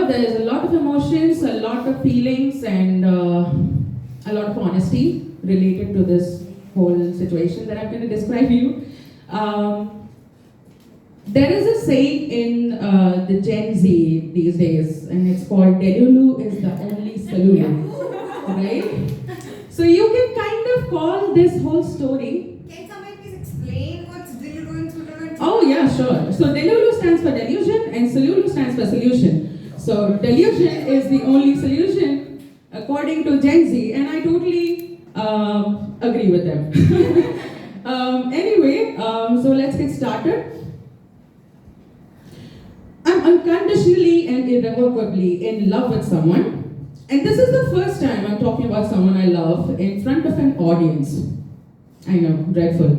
there's a lot of emotions, a lot of feelings, and a lot of honesty related to this whole situation that I'm going to describe to you. There is a saying in the Gen Z these days, and it's called Delulu is the only solulu, right? So you can kind of call this whole story. Can somebody please explain what's Delulu and solulu? Oh yeah, sure. So Delulu stands for delusion and solulu stands for solution. So delusion is the only solution according to Gen Z, and I totally agree with them. Anyway, so let's get started. I'm unconditionally and irrevocably in love with someone. And this is the first time I'm talking about someone I love in front of an audience. I know, dreadful.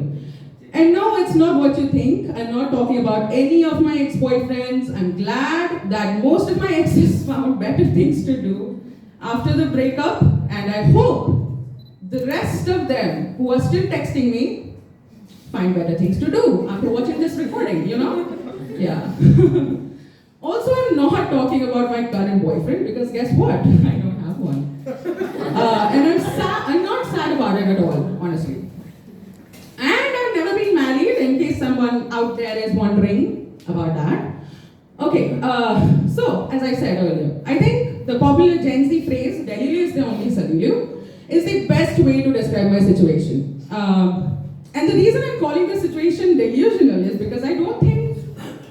And no, it's not what you think. I'm not talking about any of my ex-boyfriends. I'm glad that most of my exes found better things to do after the breakup. And I hope the rest of them who are still texting me find better things to do after watching this recording, you know? Yeah. Also, I'm not talking about my current boyfriend because guess what? I don't have one. And I'm not sad about it at all, honestly. And I've never been married, in case someone out there is wondering about that. Okay, so as I said earlier, I think the popular Gen Z phrase, Delulu is the only solulu, is the best way to describe my situation. And the reason I'm calling the situation delusional is because I don't think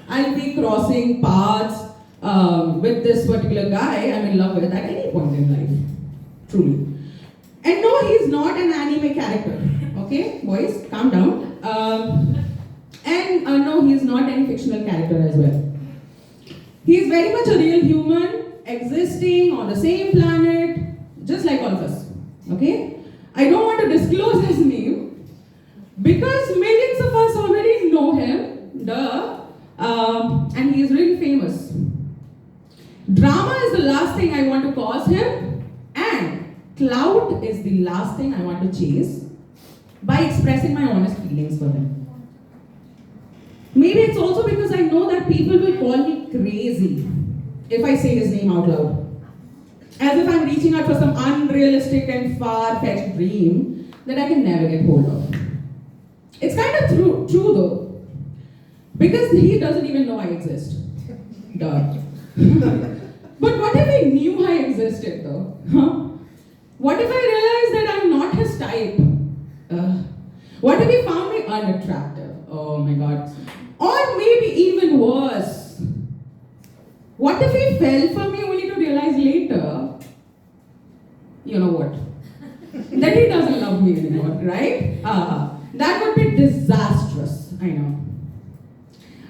I'll be crossing paths with this particular guy I'm in love with at any point in life. Truly. And no, he's not an anime character. Okay, boys, calm down. And no, he's not any fictional character as well. He's very much a real human, existing on the same planet, just like all of us. Okay? I don't want to disclose his name because millions of us already know him. Duh. And he is really famous. Drama is the last thing I want to cause him, and clout is the last thing I want to chase by expressing my honest feelings for him. Maybe it's also because I know that people will call me crazy if I say his name out loud. As if I'm reaching out for some unrealistic and far-fetched dream that I can never get hold of. It's kind of true though. Because he doesn't even know I exist. Duh. But what if he knew I existed though? Huh? What if I realized that I'm not his type? What if he found me unattractive? Oh my god. Or maybe even worse. What if he fell for me only to realize later, you know what? That he doesn't love me anymore, right? That would be disastrous, I know.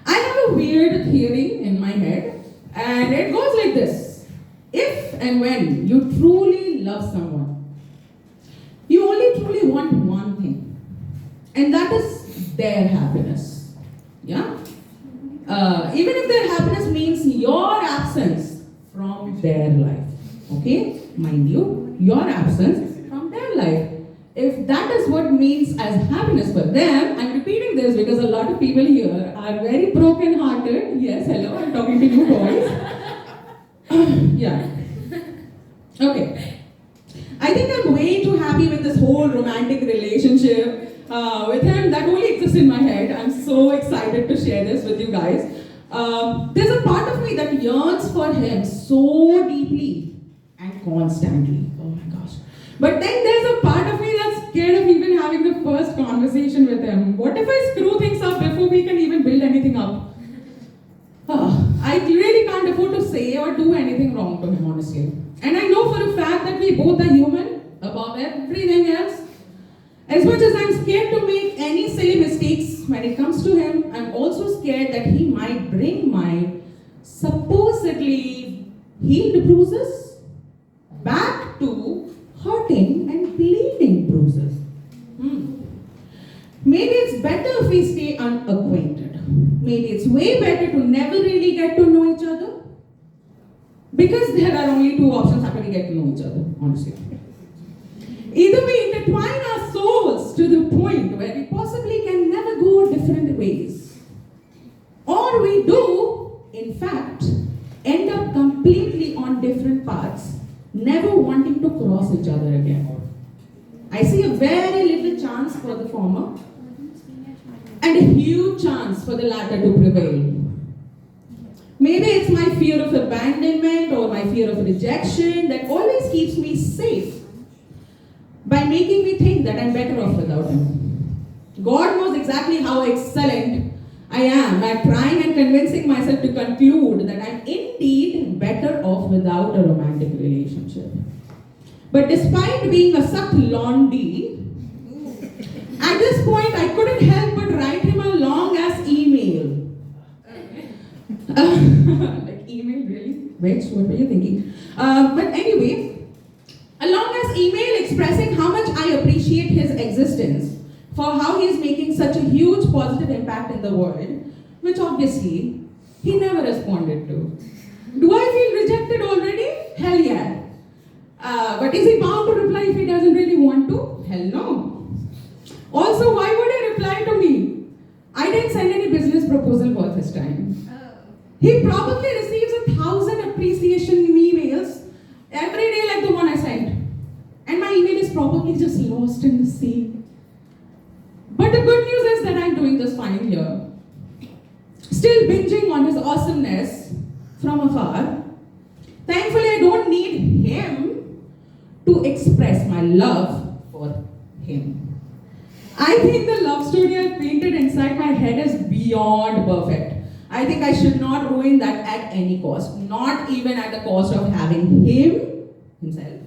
I have a weird theory in my head, and it goes like this. If and when you truly love someone, you only truly want one thing, and that is their happiness. Yeah? Even if their happiness means your absence from their life. Okay? Mind you, your absence from their life. If that is what means as happiness for them, I'm repeating this because a lot of people here are very broken-hearted. Yes, hello, I'm talking to you boys. Yeah. Okay. I think I'm way too happy with this whole romantic relationship with him that only exists in my head. I'm so excited to share this with you guys. There's a part of me that yearns for him so deeply and constantly. Oh my gosh. But then there's a part of me that's scared of even having the first conversation with him. What if I screw things up before we can even build anything up? I really can't afford to say or do anything wrong to him, honestly. And I know for a fact that we both are human, above everything else. As much as I'm scared to make any silly mistakes when it comes to him, I'm also scared that he might bring my supposedly healed bruises back to hurting and bleeding bruises. Maybe it's better if we stay unacquainted. Maybe it's way better to never really get to know each other. Because there are only two options after we get to know each other, honestly. Either we intertwine our souls to the point where we possibly can never go different ways. Or we do, in fact, end up completely never wanting to cross each other again. I see a very little chance for the former and a huge chance for the latter to prevail. Maybe it's my fear of abandonment or my fear of rejection that always keeps me safe by making me think that I'm better off without him. God knows exactly how excellent I am at trying and convincing myself to conclude that I'm indeed better off without a romantic relationship. But despite being a sucked laundry, at this point I couldn't help but write him a long ass email. Like email, really? Which? What were you thinking? But anyway, a long ass email expressing how much I appreciate his existence, for how he is making such a huge positive impact in the world, which obviously he never responded to. Do I feel rejected already? Hell yeah. But is he bound to reply if he doesn't really want to? Hell no. Also, why would he reply to me? I didn't send any business proposal worth his time. He probably receives 1,000 appreciation emails every day like the one I sent. And my email is probably just lost in the sea. But the good news is that I'm doing just fine here. Still binging on his awesomeness from afar. Thankfully, I don't need him to express my love for him. I think the love story I painted inside my head is beyond perfect. I think I should not ruin that at any cost. Not even at the cost of having him, himself,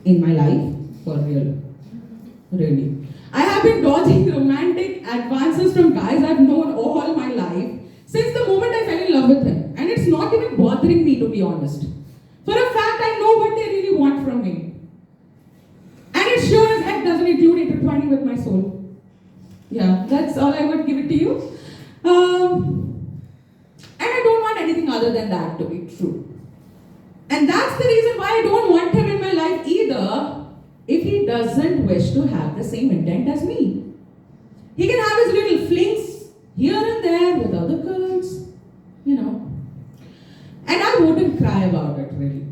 in my life. For real. Really. I have been dodging romantic advances from guys I've known all my life since the moment I fell in love with him. And it's not even bothering me, to be honest. For a fact, I know what they really want from me. And it sure as heck doesn't include intertwining with my soul. Yeah, that's all I would give it to you. And I don't want anything other than that to be true. And that's the reason why I don't want him in my life either, if he doesn't wish to have the same intent as me. He can have his little flings here and there with other girls, you know. And I wouldn't cry about it, really.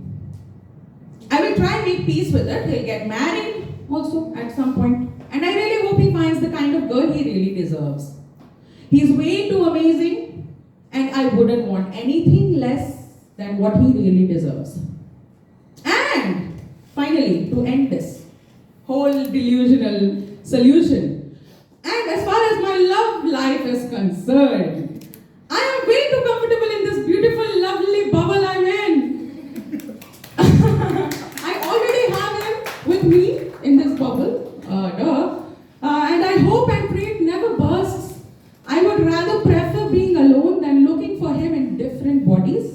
I will try and make peace with it. He'll get married also at some point. And I really hope he finds the kind of girl he really deserves. He's way too amazing, and I wouldn't want anything less than what he really deserves. And finally, to end this whole delusional solution, and as far as my love life is concerned, I am way too comfortable in this beautiful, lovely bubble I'm in. I already have him with me in this bubble, and I hope and pray it never bursts. I would rather prefer being alone than looking for him in different bodies,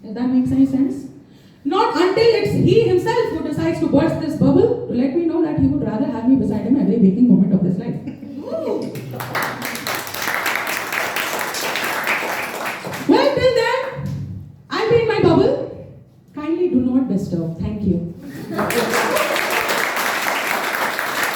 if that makes any sense. Not until it's he himself who decides to burst this bubble to let me know that he would rather have me beside him every waking moment of his life. Well, till then, I'll be in my bubble. Kindly do not disturb. Thank you.